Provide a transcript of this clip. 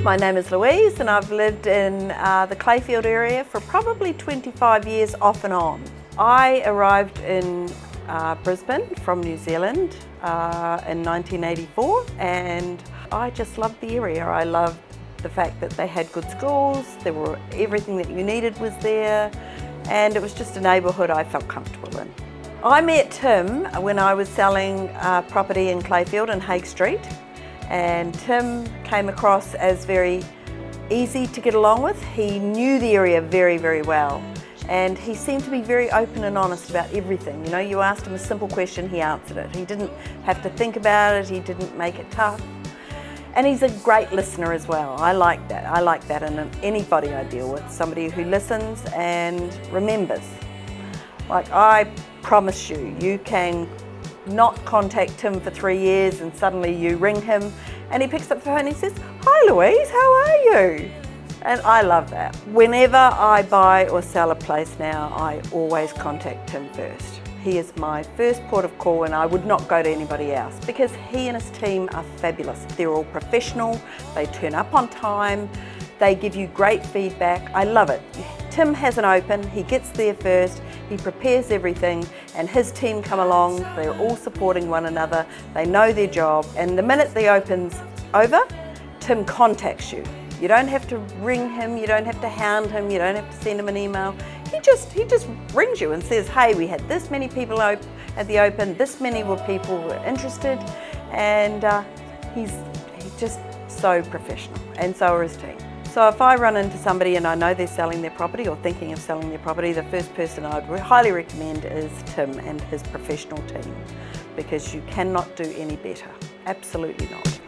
My name is Louise and I've lived in the Clayfield area for probably 25 years off and on. I arrived in Brisbane from New Zealand in 1984 and I just loved the area. I loved the fact that they had good schools, everything that you needed was there, and it was just a neighbourhood I felt comfortable in. I met Tim when I was selling property in Clayfield and Hague Street, and Tim came across as very easy to get along with. He knew the area very, very well, and he seemed to be very open and honest about everything. You know, you asked him a simple question, he answered it. He didn't have to think about it, he didn't make it tough. And he's a great listener as well. I like that. I like that in anybody I deal with, somebody who listens and remembers. Like, I promise you, you can not contact Tim for 3 years and suddenly you ring him and he picks up the phone and he says, "Hi Louise, how are you?" And I love that. Whenever I buy or sell a place now, I always contact Tim first. He is my first port of call and I would not go to anybody else because he and his team are fabulous. They're all professional, they turn up on time, they give you great feedback. I love it. Tim has an open, he gets there first, he prepares everything and his team come along, they're all supporting one another, they know their job, and the minute the open's over, Tim contacts you. You don't have to ring him, you don't have to hound him, you don't have to send him an email. He just rings you and says, "Hey, we had this many people at the open, this many people were interested," and he's just so professional, and so are his team. So if I run into somebody and I know they're selling their property or thinking of selling their property, the first person I'd highly recommend is Tim and his professional team, because you cannot do any better. Absolutely not.